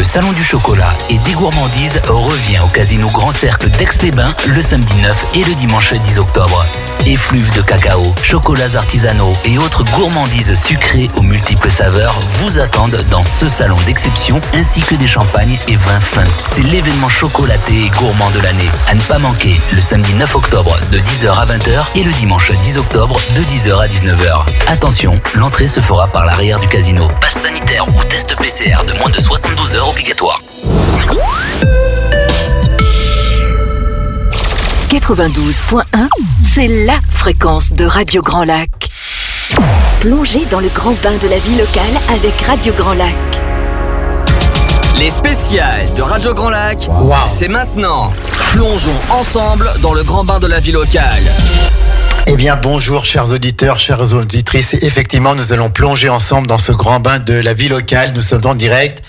Salon du chocolat et des gourmandises revient au Casino Grand Cercle d'Aix-les-Bains le samedi 9 et le dimanche 10 octobre. Effluves de cacao, chocolats artisanaux et autres gourmandises sucrées aux multiples saveurs vous attendent dans ce salon d'exception ainsi que des champagnes et vins fins. C'est l'événement chocolaté et gourmand de l'année. À ne pas manquer le samedi 9 octobre de 10h à 20h et le dimanche 10 octobre de 10h à 19h. Attention, l'entrée se fera par l'arrière du casino. Passe sanitaire ou test PCR de moins de 72 heures obligatoire. 92.1, c'est la fréquence de Radio Grand Lac. Plongez dans le grand bain de la vie locale avec Radio Grand Lac. Les spéciales de Radio Grand Lac, c'est maintenant. Plongeons ensemble dans le grand bain de la vie locale. Eh bien, bonjour chers auditeurs, chères auditrices. Effectivement, nous allons plonger ensemble dans ce grand bain de la vie locale. Nous sommes en direct.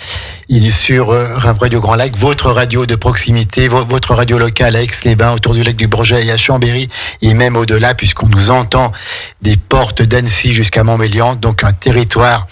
Il est sur Radio Grand Lac, votre radio de proximité, votre radio locale à Aix-les-Bains, autour du lac du Bourget et à Chambéry, et même au-delà, puisqu'on nous entend des portes d'Annecy jusqu'à Montmélian, donc un territoire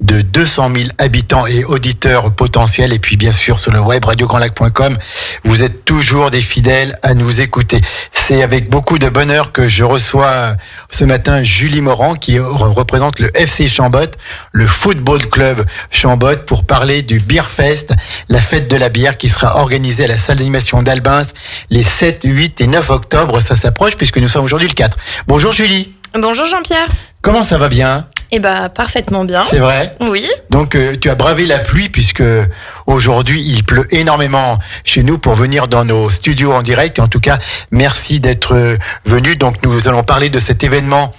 de 200 000 habitants et auditeurs potentiels. Et puis bien sûr sur le web radiograndlac.com, vous êtes toujours des fidèles à nous écouter. C'est avec beaucoup de bonheur que je reçois ce matin Julie Morand, qui représente le FC Chambotte, le football club Chambotte, pour parler du Beerfest, la fête de la bière qui sera organisée à la salle d'animation d'Albins les 7, 8 et 9 octobre. Ça s'approche puisque nous sommes aujourd'hui le 4. Bonjour Julie. Bonjour Jean-Pierre. Comment ça va bien ? Eh ben, parfaitement bien. C'est vrai ? Oui. Donc, tu as bravé la pluie puisque aujourd'hui, il pleut énormément chez nous pour venir dans nos studios en direct. Et en tout cas, merci d'être venu. Donc, nous allons parler de cet événement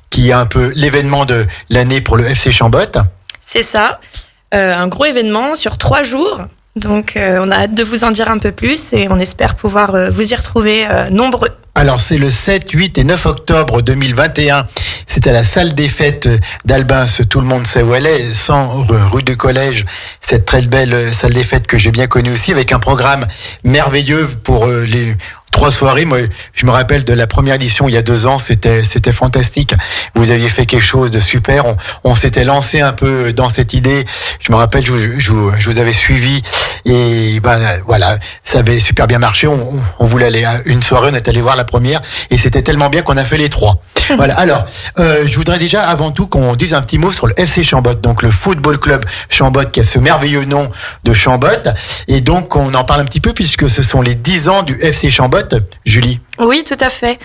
qui est un peu l'événement de l'année pour le FC Chambotte. C'est ça. Un gros événement sur 3 jours. Donc, on a hâte de vous en dire un peu plus et on espère pouvoir vous y retrouver nombreux. Alors, c'est le 7, 8 et 9 octobre 2021. C'est à la salle des fêtes d'Albins. Tout le monde sait où elle est, 100 rue du Collège. Cette très belle salle des fêtes que j'ai bien connue aussi, avec un programme merveilleux pour les 3 soirées. Moi, je me rappelle de la première édition il y a 2 ans, c'était fantastique. Vous aviez fait quelque chose de super. On s'était lancé un peu dans cette idée. Je me rappelle, je vous avais suivi et voilà, ça avait super bien marché. On voulait aller à une soirée, on est allé voir la première et c'était tellement bien qu'on a fait les 3. Voilà. Alors, je voudrais déjà avant tout qu'on dise un petit mot sur le FC Chambotte, donc le football club Chambotte qui a ce merveilleux nom de Chambotte. Et donc, on en parle un petit peu puisque ce sont les 10 ans du FC Chambotte. Julie. Oui, tout à fait.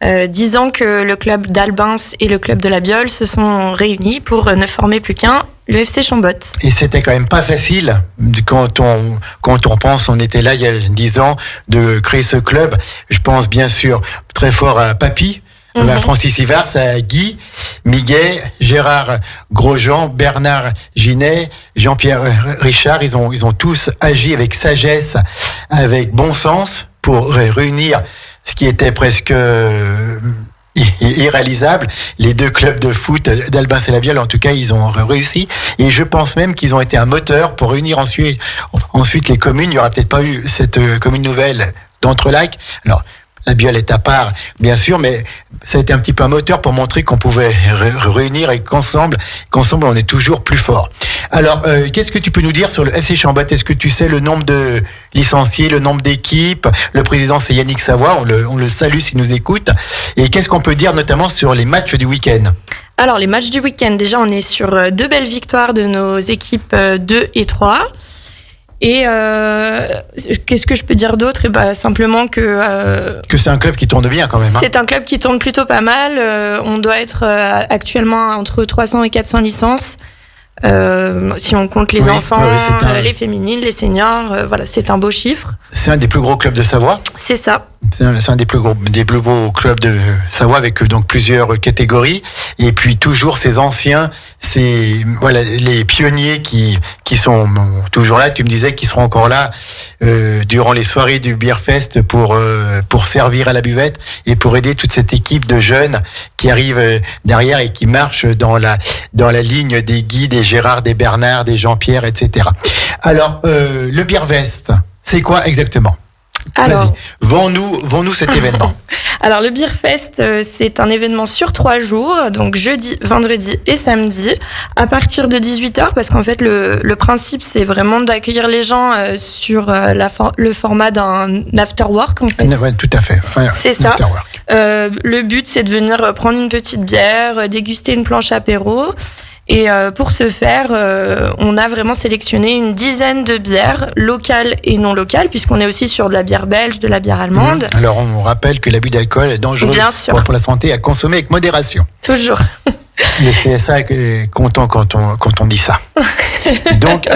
10 ans que le club d'Albins et le club de la Biole se sont réunis pour ne former plus qu'un, le FC Chambotte. Et c'était quand même pas facile quand on pense, on était là il y a 10 ans, de créer ce club. Je pense bien sûr très fort à Papy, à Francis Ivars, à Guy, Miguet, Gérard Grosjean, Bernard Ginet, Jean-Pierre Richard. Ils ont tous agi avec sagesse, avec bon sens pour réunir ce qui était presque irréalisable. Les 2 clubs de foot d'Albins et la Biole, en tout cas, ils ont réussi. Et je pense même qu'ils ont été un moteur pour réunir ensuite les communes. Il n'y aura peut-être pas eu cette commune nouvelle d'Entrelacs. Alors, la Biole est à part, bien sûr, mais ça a été un petit peu un moteur pour montrer qu'on pouvait réunir et qu'ensemble, on est toujours plus fort. Alors, qu'est-ce que tu peux nous dire sur le FC Chambotte ? Est-ce que tu sais le nombre de licenciés, le nombre d'équipes ? Le président, c'est Yannick Savoie, on le salue s'il nous écoute. Et qu'est-ce qu'on peut dire notamment sur les matchs du week-end ? Alors, les matchs du week-end, déjà, on est sur 2 belles victoires de nos équipes 2 et 3. Et qu'est-ce que je peux dire d'autre ? Simplement que c'est un club qui tourne bien quand même. C'est un club qui tourne plutôt pas mal. On doit être actuellement entre 300 et 400 licences. Si on compte les enfants, les féminines, les seniors, voilà, c'est un beau chiffre. C'est un des plus gros clubs de Savoie. C'est ça. C'est un des plus beaux clubs de Savoie avec donc plusieurs catégories. Et puis toujours ces anciens, les pionniers qui sont toujours là. Tu me disais qu'ils seront encore là durant les soirées du Beerfest pour servir à la buvette et pour aider toute cette équipe de jeunes qui arrivent derrière et qui marchent dans la ligne des Guy, des Gérard, des Bernard, des Jean-Pierre, etc. Alors le Beerfest, c'est quoi exactement ? Alors, vas-y, vends-nous cet événement. Alors, le Beer Fest, c'est un événement sur 3 jours, donc jeudi, vendredi et samedi, à partir de 18h, parce qu'en fait, le principe, c'est vraiment d'accueillir les gens sur le format d'un after-work, en fait. Ouais, tout à fait. Ouais, c'est ça. Le but, c'est de venir prendre une petite bière, déguster une planche apéro. Et pour ce faire, on a vraiment sélectionné une dizaine de bières locales et non locales, puisqu'on est aussi sur de la bière belge, de la bière allemande. Alors, on rappelle que l'abus d'alcool est dangereux pour la santé, à consommer avec modération. Toujours. Le CSA est content quand on dit ça. Donc,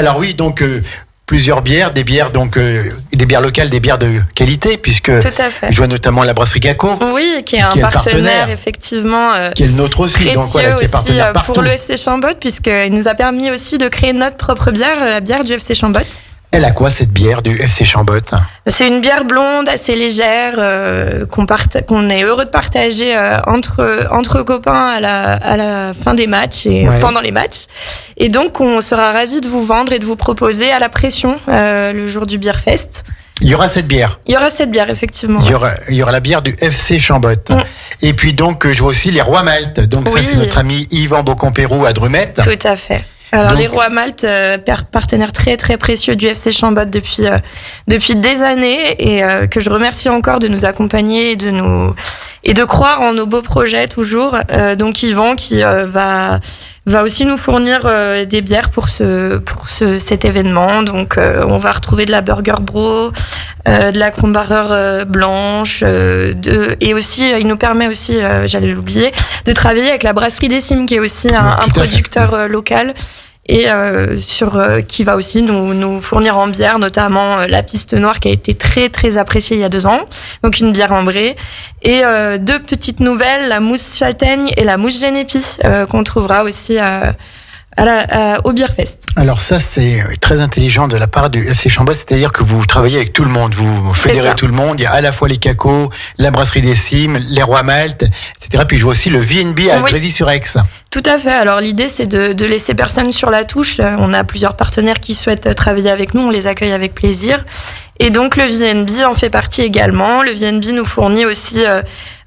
plusieurs bières, des bières locales, des bières de qualité, puisque je vois notamment la brasserie Gaco. Oui, qui est un partenaire effectivement. Qui est le nôtre aussi, donc voilà, qui est partenaire partout. Pour le FC Chambotte, puisqu'il nous a permis aussi de créer notre propre bière, la bière du FC Chambotte. Elle a quoi cette bière du FC Chambotte ? C'est une bière blonde assez légère qu'on est heureux de partager entre copains à la fin des matchs et pendant les matchs. Et donc on sera ravis de vous vendre et de vous proposer à la pression le jour du Beer Fest. Il y aura cette bière. Il y aura cette bière, effectivement. Il y aura la bière du FC Chambotte. Et puis donc je vois aussi les Rois Maltes. Donc ça c'est notre ami Yvan Bocampérou à Drumette. Tout à fait. Alors les Rois Maltes, partenaire très très précieux du FC Chambotte depuis des années et que je remercie encore de nous accompagner et de croire en nos beaux projets toujours. Donc Yvan qui va aussi nous fournir des bières pour cet événement. Donc on va retrouver de la Burger Bro, de la Kronbacher blanche, et aussi il nous permet aussi, j'allais l'oublier, de travailler avec la brasserie des Cimes qui est aussi un producteur local. Et qui va aussi nous fournir en bière, notamment la Piste Noire qui a été très très appréciée il y a 2 ans, donc une bière ambrée, et 2 petites nouvelles, la mousse châtaigne et la mousse génépi qu'on trouvera aussi au Beer Fest. Alors ça c'est très intelligent de la part du FC Chambotte, c'est-à-dire que vous travaillez avec tout le monde, vous fédérez tout le monde, il y a à la fois les Cacos, la brasserie des Cimes, les Rois Maltes, etc. Puis je vois aussi le V&B à Grésy-sur-Aix. Tout à fait. Alors l'idée c'est de laisser personne sur la touche. On a plusieurs partenaires qui souhaitent travailler avec nous, on les accueille avec plaisir. Et donc le V&B en fait partie également. Le V&B nous fournit aussi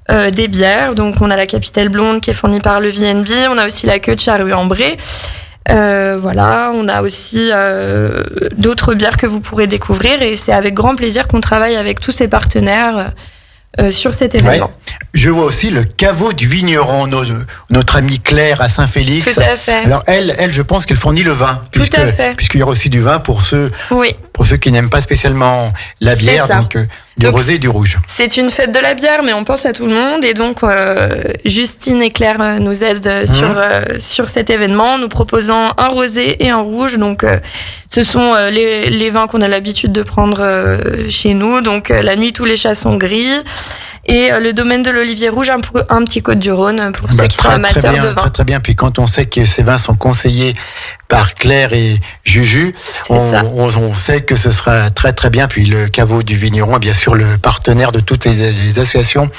des bières. Donc on a la Capitale Blonde qui est fournie par le V&B. On a aussi la Queue de Charrue ambrée. Voilà, on a aussi d'autres bières que vous pourrez découvrir et c'est avec grand plaisir qu'on travaille avec tous ces partenaires sur cet événement. Ouais. Je vois aussi le caveau du vigneron, notre amie Claire à Saint-Félix. Tout à fait. Alors elle, je pense qu'elle fournit le vin. Tout à fait. Puisqu'il y aura aussi du vin pour ceux qui n'aiment pas spécialement la bière, donc du rosé et du rouge. C'est une fête de la bière, mais on pense à tout le monde. Et donc, Justine et Claire nous aident sur cet événement, nous proposant un rosé et un rouge. Donc, ce sont les vins qu'on a l'habitude de prendre chez nous. Donc, la nuit, tous les chats sont gris. Et le domaine de l'Olivier Rouge, un petit Côte-du-Rhône pour ceux qui sont amateurs de vin. Très très bien. Puis quand on sait que ces vins sont conseillés par Claire et Juju, on sait que ce sera très très bien. Puis le caveau du vigneron est bien sûr le partenaire de toutes les associations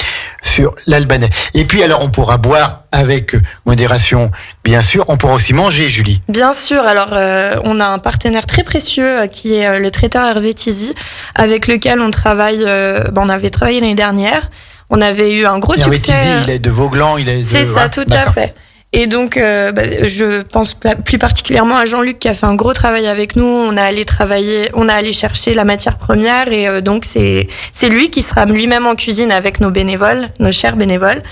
sur l'Albanais. Et puis alors on pourra boire avec modération, bien sûr. On pourra aussi manger, Julie. Bien sûr. Alors on a un partenaire très précieux qui est le traiteur Hervé Tizy, avec lequel on travaille. On avait travaillé l'année dernière. On avait eu un gros succès. Hervé Tizy, il est de Vauglan, C'est ça, tout à fait. Et donc, je pense plus particulièrement à Jean-Luc qui a fait un gros travail avec nous. On a allé chercher la matière première et donc c'est lui qui sera lui-même en cuisine avec nos bénévoles, nos chers bénévoles,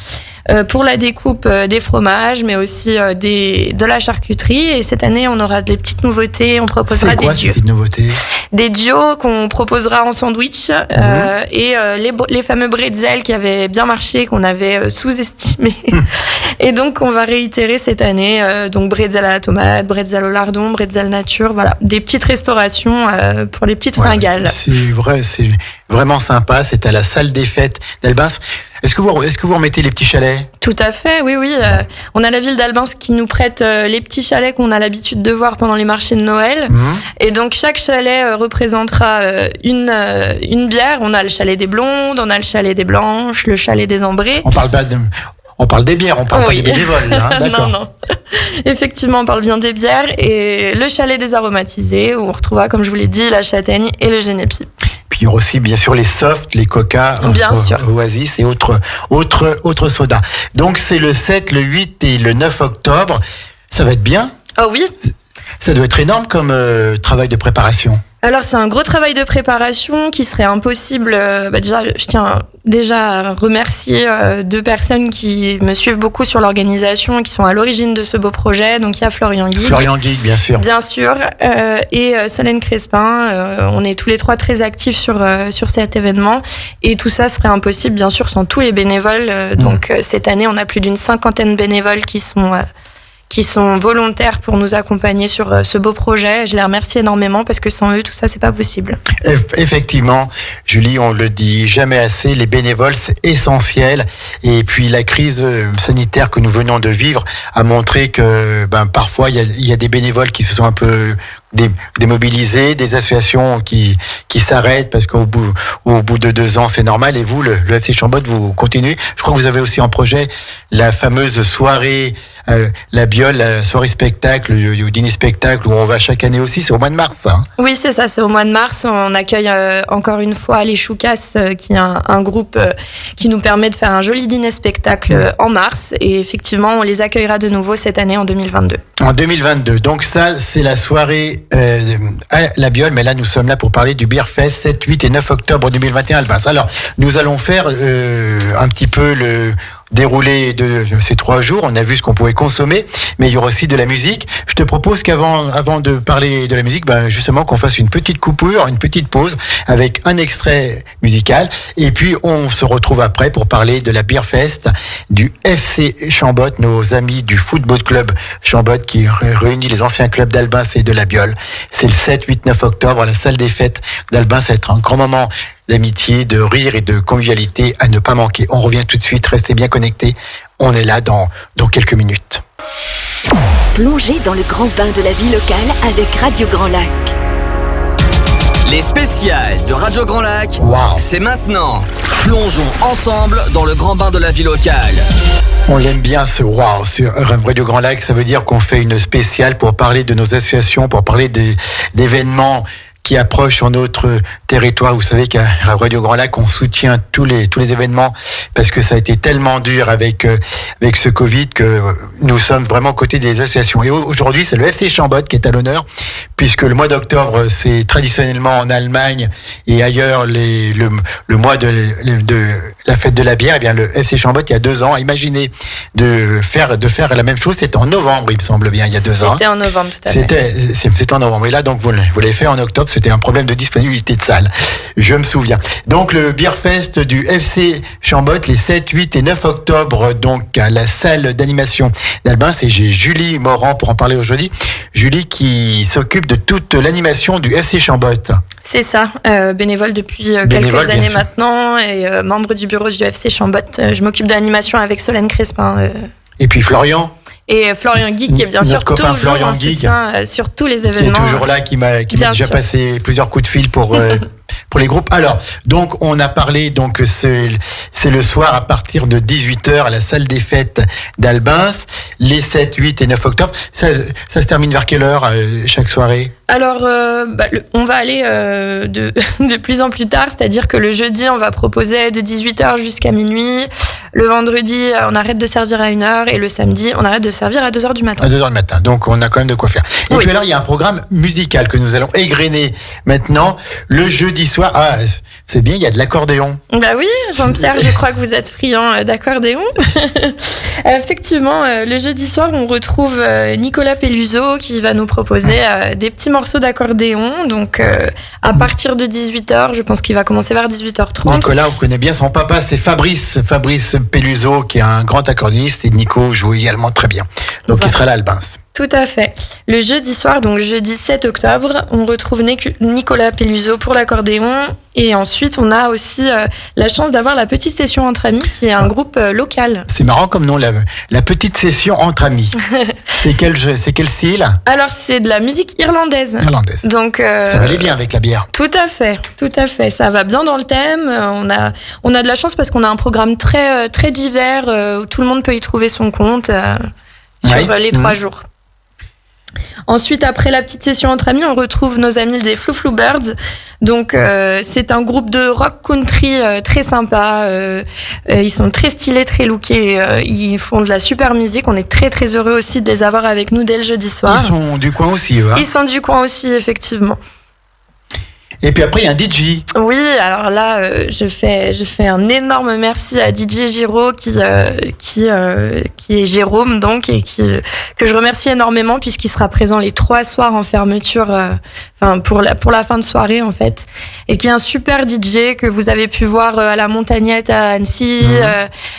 pour la découpe des fromages, mais aussi de la charcuterie. Et cette année, on aura des petites nouveautés. On proposera des duos. Ces nouveautés ? Des duos qu'on proposera en sandwich et les fameux bretzels qui avaient bien marché, qu'on avait sous-estimés. Et donc, on va réitérer cette année. Donc, bretzel à la tomate, bretzel au lardon, bretzel nature. Voilà, des petites restaurations pour les petites fringales. C'est vrai, c'est vraiment sympa. C'est à la salle des fêtes d'Albins. Est-ce que vous remettez les petits chalets ? Tout à fait, oui. On a la ville d'Albins qui nous prête les petits chalets qu'on a l'habitude de voir pendant les marchés de Noël. Et donc, chaque chalet représentera une bière. On a le chalet des blondes, on a le chalet des blanches, le chalet des ambrées. On parle des bières, on parle pas des bénévoles. D'accord. Non. Effectivement, on parle bien des bières. Et le chalet des aromatisés, où on retrouvera, comme je vous l'ai dit, la châtaigne et le génépi. Puis il y aura aussi bien sûr les softs, les Coca, Bien sûr. Oasis et autres sodas. Donc c'est le 7, le 8 et le 9 octobre. Ça va être bien. Oh oui. Ça doit être énorme comme travail de préparation. Alors c'est un gros travail de préparation qui serait impossible. Déjà, je tiens déjà à remercier 2 personnes qui me suivent beaucoup sur l'organisation et qui sont à l'origine de ce beau projet. Donc il y a Florian Guig. Florian Guig, bien sûr. Bien sûr. Et Solène Crespin. On est tous les 3 très actifs sur cet événement. Et tout ça serait impossible, bien sûr, sans tous les bénévoles. Donc cette année, on a plus d'une 50aine de bénévoles qui sont volontaires pour nous accompagner sur ce beau projet. Je les remercie énormément parce que sans eux, tout ça, c'est pas possible. Effectivement, Julie, on le dit jamais assez, les bénévoles, c'est essentiel. Et puis la crise sanitaire que nous venons de vivre a montré que parfois, il y a des bénévoles qui se sont un peu démobilisés, des associations qui s'arrêtent parce qu'au bout de 2 ans, c'est normal. Et vous, le FC Chambotte, vous continuez. Je crois que vous avez aussi en projet la fameuse soirée, la Biole, la soirée spectacle, le dîner spectacle où on va chaque année aussi. C'est au mois de mars, ça. Oui, c'est ça, c'est au mois de mars. On accueille encore une fois les Choucas, qui est un groupe qui nous permet de faire un joli dîner spectacle en mars. Et effectivement, on les accueillera de nouveau cette année en 2022. En 2022. Donc ça, c'est la soirée à la Biole, mais là nous sommes là pour parler du Beer Fest 7, 8 et 9 octobre 2021 à Albins. Alors nous allons faire un petit peu le déroulé de ces 3 jours. On a vu ce qu'on pouvait consommer, mais il y aura aussi de la musique. Je te propose avant de parler de la musique, justement qu'on fasse une petite coupure, une petite pause avec un extrait musical, et puis on se retrouve après pour parler de la Beer Fest du FC Chambotte, nos amis du Football Club Chambotte qui réunit les anciens clubs d'Albins et de la Biole. C'est le 7, 8, 9 octobre à la salle des fêtes d'Albins. Ça va être un grand moment d'amitié, de rire et de convivialité à ne pas manquer. On revient tout de suite, restez bien connectés. On est là dans quelques minutes. Plongez dans le grand bain de la vie locale avec Radio Grand Lac. Les spéciales de Radio Grand Lac, c'est maintenant. Plongeons ensemble dans le grand bain de la vie locale. On l'aime bien ce wow sur Radio Grand Lac. Ça veut dire qu'on fait une spéciale pour parler de nos associations, pour parler d'événements qui approchent sur notre territoire. Vous savez qu'à Radio Grand Lac, on soutient tous les événements parce que ça a été tellement dur avec ce Covid que nous sommes vraiment aux côtés des associations. Et aujourd'hui, c'est le FC Chambotte qui est à l'honneur puisque le mois d'octobre, c'est traditionnellement en Allemagne et ailleurs le mois de la fête de la bière. Et bien, le FC Chambotte, il y a 2 ans, imaginez de faire la même chose. C'était en novembre, il me semble bien, il y a 2 ans. C'était en novembre, tout à fait. C'était en novembre. Et là, donc, vous l'avez fait en octobre. C'était un problème de disponibilité de salle. Je me souviens. Donc, le Beer Fest du FC Chambotte, les 7, 8 et 9 octobre, donc, à la salle d'animation d'Albins. Et j'ai Julie Morand pour en parler aujourd'hui. Julie qui s'occupe de toute l'animation du FC Chambotte. C'est ça, bénévole depuis quelques années maintenant et membre du bureau du FC Chambotte. Je m'occupe de l'animation avec Solène Crespin. Et puis Florian. Et Florian Guig qui est bien sûr toujours en soutien sur tous les événements. Qui est toujours là, qui m'a déjà passé plusieurs coups de fil pour les groupes. Alors, donc on a parlé, donc c'est le soir à partir de 18h à la salle des fêtes d'Albins, les 7, 8 et 9 octobre. Ça se termine vers quelle heure chaque soirée ? Alors, on va aller de plus en plus tard, c'est-à-dire que le jeudi, on va proposer de 18h jusqu'à minuit. Le vendredi, on arrête de servir à 1h et le samedi, on arrête de servir à 2h du matin. À 2h du matin, donc on a quand même de quoi faire. Et puis alors, il y a un programme musical que nous allons égrener maintenant. Le jeudi soir, c'est bien, il y a de l'accordéon. Bah oui, Jean-Pierre, je crois que vous êtes friand d'accordéon. Effectivement, le jeudi soir, on retrouve Nicolas Peluso qui va nous proposer des petits morceaux d'accordéon. Donc, à partir de 18h, je pense qu'il va commencer vers 18h30. Nicolas, on connaît bien son papa, c'est Fabrice Peluso, qui est un grand accordéoniste, et Nico joue également très bien. Donc, il sera là à Albins. Tout à fait. Le jeudi soir, donc jeudi 7 octobre, on retrouve Nicolas Peluso pour l'accordéon. Et ensuite, on a aussi la chance d'avoir la petite session entre amis, qui est un groupe local. C'est marrant comme nom, la petite session entre amis. C'est quel style ? Alors, c'est de la musique irlandaise. Donc, ça va aller bien avec la bière. Tout à fait. Ça va bien dans le thème. On a de la chance parce qu'on a un programme très, très divers où tout le monde peut y trouver son compte sur les 3 jours. Ensuite, après la petite session entre amis, on retrouve nos amis des Flou Flou Birds Donc c'est un groupe de rock country très sympa. Ils sont très stylés, très lookés. Ils font de la super musique. On est très très heureux aussi de les avoir avec nous dès le jeudi soir. Ils sont du coin aussi, eux, hein? Ils sont du coin aussi, effectivement. Et puis après, il y a un DJ. Oui, alors là, je fais un énorme merci à DJ Giro qui est Jérôme donc et que je remercie énormément puisqu'il sera présent les 3 soirs en fermeture, pour la fin de soirée en fait, et qui est un super DJ que vous avez pu voir à la Montagnette à Annecy,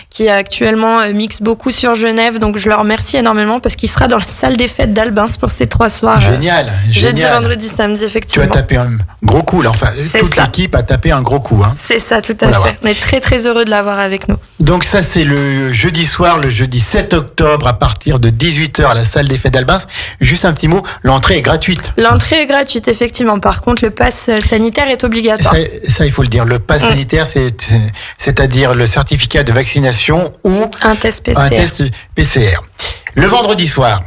qui actuellement mixe beaucoup sur Genève. Donc je le remercie énormément parce qu'il sera dans la salle des fêtes d'Albins pour ces 3 soirs. Génial, jeudi, vendredi, samedi, effectivement. Tu as tapé un gros coup là, enfin toute l'équipe a tapé un gros coup, hein. C'est ça, tout à fait. On est très très heureux de l'avoir avec nous. Donc ça c'est le jeudi soir, le jeudi 7 octobre à partir de 18h à la salle des fêtes d'Albins. Juste un petit mot, l'entrée est gratuite. L'entrée est gratuite, effectivement. Par contre, le pass sanitaire est obligatoire. Ça il faut le dire. Le pass sanitaire, c'est-à-dire le certificat de vaccination ou un test PCR. Le vendredi soir.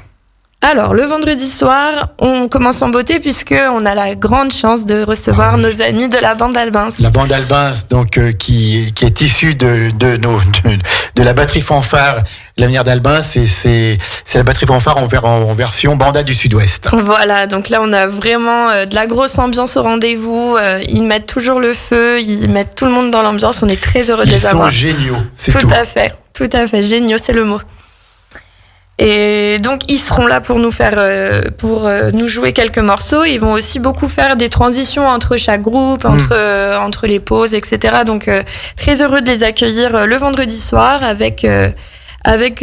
Alors, le vendredi soir, on commence en beauté puisque on a la grande chance de recevoir nos amis de la bande Albins. La bande Albins, donc qui est issue de la batterie fanfare L'avenir d'Albin, c'est la batterie fanfare en version Banda du Sud-Ouest. Voilà, donc là on a vraiment de la grosse ambiance au rendez-vous. Ils mettent toujours le feu, ils mettent tout le monde dans l'ambiance. On est très heureux de les avoir. Ils sont géniaux, c'est tout. Tout à fait, géniaux, c'est le mot. Et donc ils seront là pour nous faire, pour nous jouer quelques morceaux. Ils vont aussi beaucoup faire des transitions entre chaque groupe, entre les pauses, etc. Donc très heureux de les accueillir le vendredi soir avec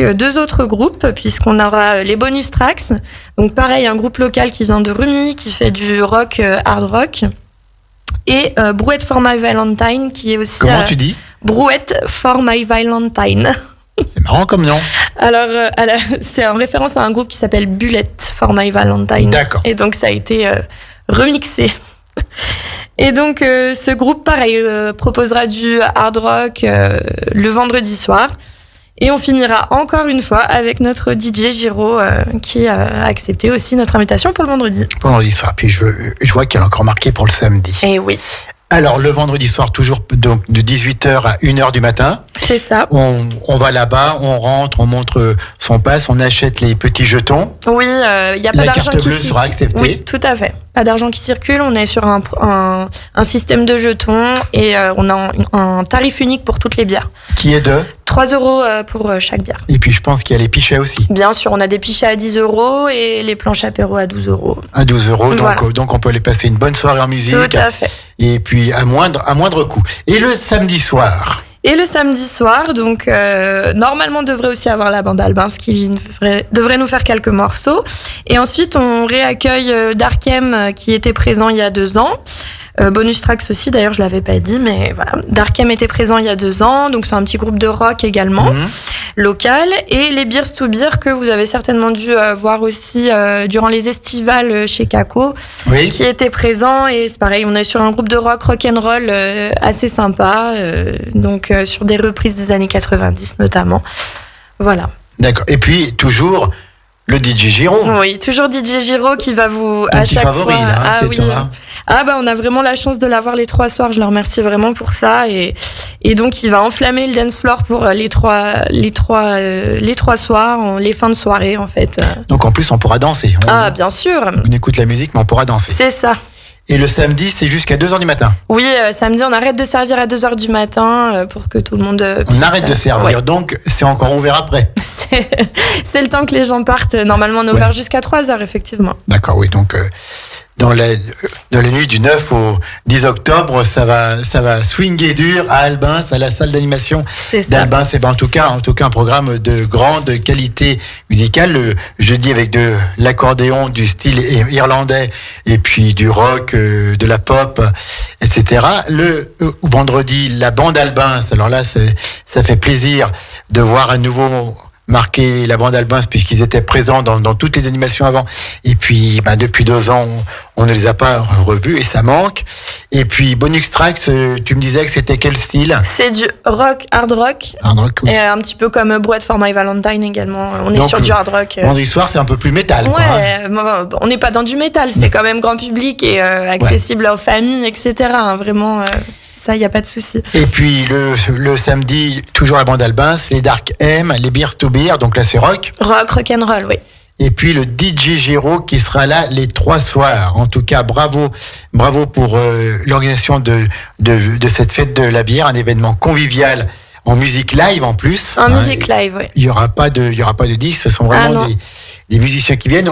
deux autres groupes, puisqu'on aura les bonus tracks. Donc pareil, un groupe local qui vient de Rumi, qui fait du rock, hard rock. Et Brouette for My Valentine, qui est aussi... Comment tu dis ? Brouette for My Valentine. C'est marrant comme nom. Alors, c'est en référence à un groupe qui s'appelle Bullet for My Valentine. D'accord. Et donc, ça a été remixé. Et donc, ce groupe, pareil, proposera du hard rock le vendredi soir. Et on finira encore une fois avec notre DJ Giro qui a accepté aussi notre invitation pour le vendredi. Pour le vendredi soir. Puis je vois qu'elle est encore marquée pour le samedi. Eh oui. Alors, le vendredi soir, toujours donc, de 18h à 1h du matin. C'est ça. On va là-bas, on rentre, on montre son pass, on achète les petits jetons. Oui, il n'y a pas d'argent qui circule. La carte bleue sera acceptée. Oui, tout à fait. Pas d'argent qui circule, on est sur un système de jetons et on a un tarif unique pour toutes les bières. Qui est de 3 € pour chaque bière. Et puis je pense qu'il y a les pichets aussi. Bien sûr, on a des pichets à 10 € et les planches apéro à 12 €. À 12 €, voilà. donc on peut aller passer une bonne soirée en musique. Tout à fait. Et puis à moindre coût. Et le samedi soir ? Et le samedi soir, donc normalement on devrait aussi avoir la bande Albins qui devrait nous faire quelques morceaux. Et ensuite on réaccueille Darkem qui était présent il y a 2 ans. Bonus Tracks aussi, d'ailleurs je l'avais pas dit, mais voilà. Darkem était présent il y a 2 ans, donc c'est un petit groupe de rock également, local. Et les Beers to Beer que vous avez certainement dû voir aussi durant les estivales chez Kako, oui. Qui était présent. Et c'est pareil, on est sur un groupe de rock'n'roll assez sympa, donc sur des reprises des années 90 notamment. Voilà. D'accord. Et puis toujours le DJ Giro. Oui, toujours DJ Giro qui va vous ton à petit chaque favori, fois. là, Ah oui. Thomas. Ah bah on a vraiment la chance de l'avoir les 3 soirs. Je le remercie vraiment pour ça et donc il va enflammer le dance floor pour les trois soirs, les fins de soirée en fait. Donc en plus on pourra danser. Bien sûr. On écoute la musique mais on pourra danser. C'est ça. Et le samedi, c'est jusqu'à 2h du matin. Oui, samedi, on arrête de servir à 2h du matin pour que tout le monde puisse... On arrête de servir, ouais. Donc c'est encore ouvert après. C'est le temps que les gens partent. Normalement, on est ouvert jusqu'à 3h, effectivement. D'accord, oui. Donc dans la nuit du 9 au 10 octobre, ça va swinguer dur à Albins, à la salle d'animation d'Albins. C'est en tout cas un programme de grande qualité musicale. Le jeudi avec de l'accordéon du style irlandais et puis du rock, de la pop, etc. Le vendredi, la bande Albins. Alors là, ça fait plaisir de voir à nouveau marquer la bande Albins puisqu'ils étaient présents dans toutes les animations avant. Et puis puis, depuis 2 ans, on ne les a pas revus et ça manque. Et puis, Bonus Tracks, tu me disais que c'était quel style? C'est du rock, hard rock. Hard rock aussi. Et un petit peu comme Bread for My Valentine également. On est Donc, sur du hard rock. Vendredi soir, c'est un peu plus métal. Ouais, quoi, hein. on n'est pas dans du métal, c'est quand même grand public et accessible aux familles, etc. Hein, vraiment, ça, il n'y a pas de souci. Et puis, le samedi, toujours la bande Albin, les Dark M, les Beers to Beer, donc là, c'est rock. Rock, rock'n'roll, oui. Et puis le DJ Giro qui sera là les 3 soirs. En tout cas, bravo pour l'organisation de cette fête de la bière, un événement convivial en musique live en plus. En musique live, oui. Il y aura pas de disques, ce sont vraiment des musiciens qui viennent.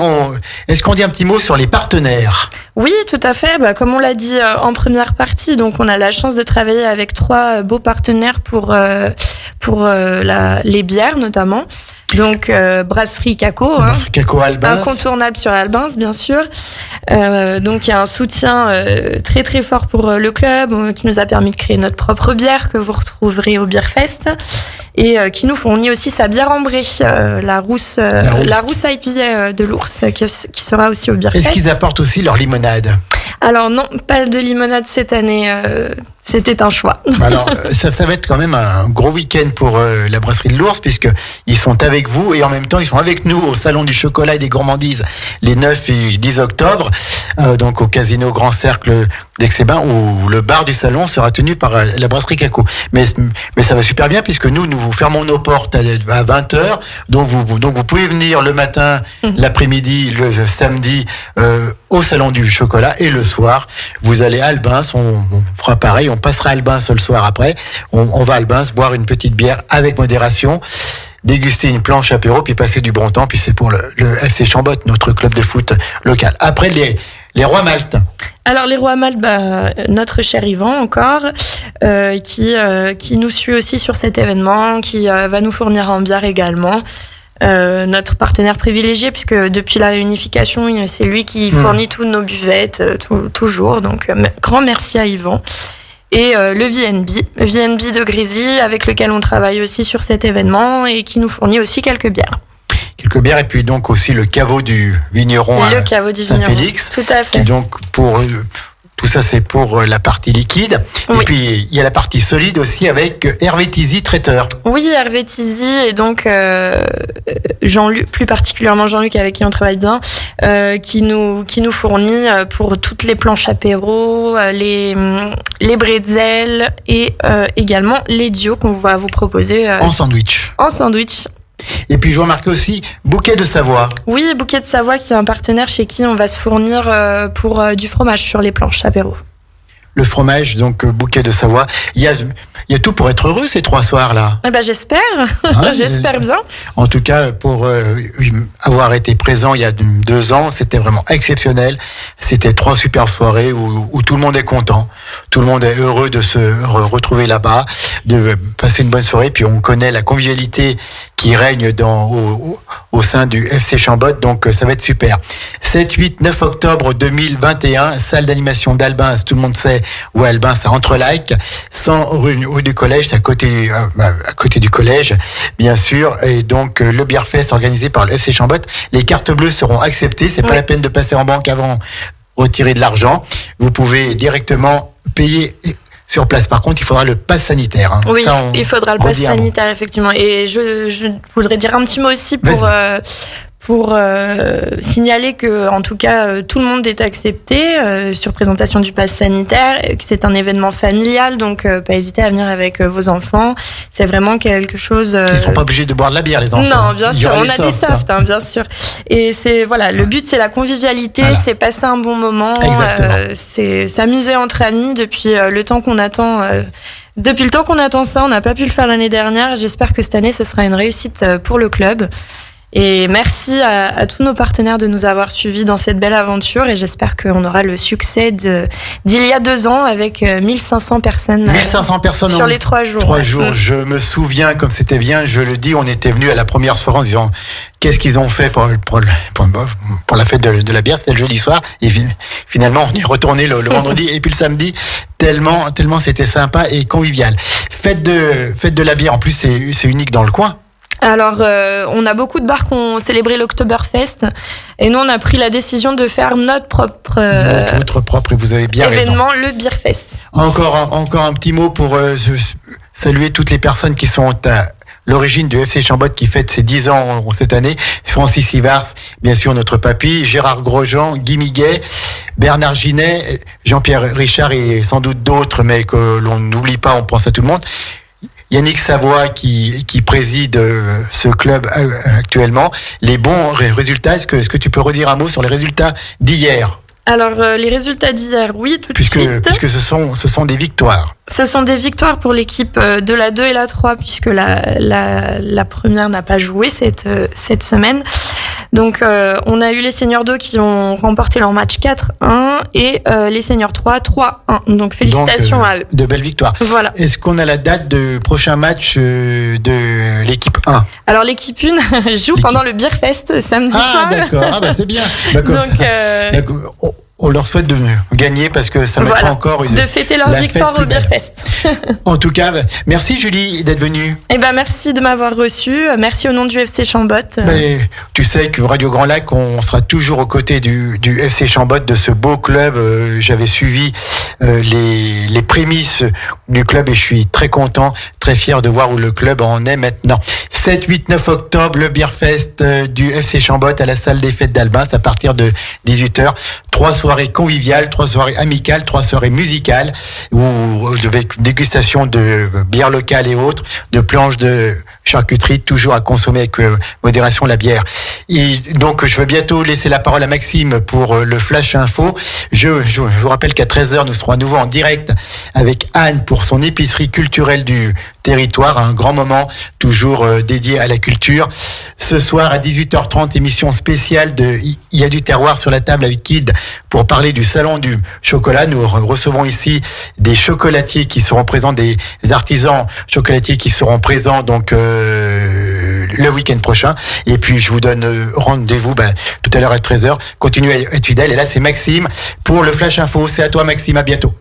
Est-ce qu'on dit un petit mot sur les partenaires? Oui, tout à fait. Comme on l'a dit en première partie, donc on a la chance de travailler avec 3 beaux partenaires pour les bières notamment. Donc Brasserie Caco, Brasserie Caco Albins, incontournable sur Albins bien sûr. Donc il y a un soutien très très fort pour le club qui nous a permis de créer notre propre bière que vous retrouverez au Beerfest et qui nous fournit aussi sa bière ambrée, la rousse IPA de l'Ours qui sera aussi au Beerfest. Est-ce qu'ils apportent aussi leur limonade? Alors non, pas de limonade cette année. C'était un choix. Alors, ça va être quand même un gros week-end pour la brasserie de l'Ours, puisqu'ils sont avec vous et en même temps, ils sont avec nous au Salon du Chocolat et des Gourmandises les 9 et 10 octobre, donc au Casino Grand Cercle d'Aix-les-Bains, où le bar du salon sera tenu par la brasserie Caco. Mais ça va super bien, puisque nous vous fermons nos portes à 20h, donc vous pouvez venir le matin, l'après-midi, le samedi, au Salon du Chocolat, et le soir, vous allez à Albins, on fera pareil, on passera à Albins le soir après, on va à Albins boire une petite bière avec modération, déguster une planche apéro, puis passer du bon temps, puis c'est pour le FC Chambotte, notre club de foot local. Après, les Rois Maltes. Alors les Rois Maltes, notre cher Yvan encore, qui nous suit aussi sur cet événement, qui va nous fournir en bière également. Notre partenaire privilégié, puisque depuis la réunification, c'est lui qui fournit toutes nos buvettes, toujours. Donc, grand merci à Yvan. Et le VNB de Grésy, avec lequel on travaille aussi sur cet événement et qui nous fournit aussi quelques bières. Quelques bières, et puis donc aussi le caveau du vigneron à Saint-Félix. Tout à fait. Qui donc tout ça, c'est pour la partie liquide. Oui. Et puis, il y a la partie solide aussi avec Hervé Tizy, traiteur. Oui, Hervé Tizy, et donc Jean-Luc, plus particulièrement Jean-Luc, avec qui on travaille bien, qui nous fournit pour toutes les planches apéro, les bretzels et également les duos qu'on va vous proposer. En sandwich. En sandwich. Et puis je remarquais aussi Bouquet de Savoie. Oui, Bouquet de Savoie qui est un partenaire chez qui on va se fournir pour du fromage sur les planches apéro. Le fromage, donc Bouquet de Savoie. Il y a tout pour être heureux ces 3 soirs-là. J'espère, j'espère bien. En tout cas, pour avoir été présent il y a 2 ans, c'était vraiment exceptionnel. C'était 3 superbes soirées où tout le monde est content. Tout le monde est heureux de se retrouver là-bas, de passer une bonne soirée. Puis on connaît la convivialité qui règne au sein du FC Chambotte, donc ça va être super. 7, 8, 9 octobre 2021, salle d'animation d'Albins, tout le monde sait où Albins, c'est entre Like, 100 rue du Collège, c'est à côté du collège, bien sûr, et donc le Beerfest organisé par le FC Chambotte. Les cartes bleues seront acceptées, c'est pas la peine de passer en banque avant, retirer de l'argent. Vous pouvez directement payer sur place. Par contre, il faudra le pass sanitaire. Hein. Oui, il faudra le pass sanitaire, effectivement. Et je voudrais dire un petit mot aussi pour signaler que, en tout cas, tout le monde est accepté sur présentation du pass sanitaire, que c'est un événement familial, donc pas hésiter à venir avec vos enfants. C'est vraiment quelque chose. Ils ne sont pas obligés de boire de la bière, les enfants. Non, bien sûr, on a des softs, bien sûr. Et c'est le but, c'est la convivialité, c'est passer un bon moment, c'est s'amuser entre amis depuis le temps qu'on attend. Depuis le temps qu'on attend ça, on n'a pas pu le faire l'année dernière. J'espère que cette année, ce sera une réussite pour le club. Et merci à tous nos partenaires de nous avoir suivis dans cette belle aventure, et j'espère qu'on aura le succès d'il y a 2 ans avec 1500 personnes. 1500 personnes sur les 3 jours. 3 jours. Je me souviens comme c'était bien, je le dis, on était venus à la première soirée en disant qu'est-ce qu'ils ont fait pour la fête de la bière, c'était le jeudi soir, et finalement on y est retourné le vendredi et puis le samedi, tellement c'était sympa et convivial. Fête de la bière, en plus c'est unique dans le coin. Alors, on a beaucoup de bars qui ont célébré l'Oktoberfest et nous, on a pris la décision de faire notre propre votre propre, et vous avez bien événement, le Beerfest. Encore un petit mot pour saluer toutes les personnes qui sont à l'origine du FC Chambotte qui fête ses 10 ans cette année. Francis Ivars, bien sûr notre papy, Gérard Grosjean, Guy Miguet, Bernard Ginet, Jean-Pierre Richard et sans doute d'autres, mais que l'on n'oublie pas, on pense à tout le monde. Yannick Savoie qui préside ce club actuellement. Les bons résultats, est-ce que tu peux redire un mot sur les résultats d'hier ? Alors, les résultats d'hier, oui, tout de suite. Puisque ce sont des victoires. Ce sont des victoires pour l'équipe de la 2 et la 3, puisque la première n'a pas joué cette semaine. Donc, on a eu les seniors 2 qui ont remporté leur match 4-1 et les seniors 3, 3-1. Donc, félicitations à eux. De belles victoires. Voilà. Est-ce qu'on a la date de prochain match de l'équipe 1 ? Alors, l'équipe 1 joue pendant le Beerfest samedi soir. Ah, d'accord. Ah, bah, c'est bien. D'accord. Donc, on leur souhaite de gagner parce que ça mettra encore de fêter leur victoire au Beerfest. En tout cas, merci Julie d'être venue. Eh ben, merci de m'avoir reçu. Merci au nom du FC Chambotte. Tu sais que Radio Grand Lac, on sera toujours aux côtés du FC Chambotte, de ce beau club. J'avais suivi les prémices du club et je suis très content, très fier de voir où le club en est maintenant. 7, 8, 9 octobre, le Beerfest du FC Chambotte à la salle des fêtes d'Albin, à partir de 18h. 3 soirées conviviales, 3 soirées amicales, 3 soirées musicales, avec dégustation de bière locale et autres, de planches de charcuterie, toujours à consommer avec modération la bière. Et donc, je vais bientôt laisser la parole à Maxime pour le Flash Info. Je vous rappelle qu'à 13h, nous serons à nouveau en direct avec Anne pour son épicerie culturelle du territoire, un grand moment toujours dédié à la culture. Ce soir à 18h30, émission spéciale de Il y a du terroir sur la table avec Kid pour parler du salon du chocolat. Nous recevons ici des chocolatiers qui seront présents, des artisans chocolatiers qui seront présents donc le week-end prochain. Et puis je vous donne rendez-vous tout à l'heure à 13h. Continuez à être fidèles. Et là c'est Maxime pour le Flash Info. C'est à toi Maxime, à bientôt.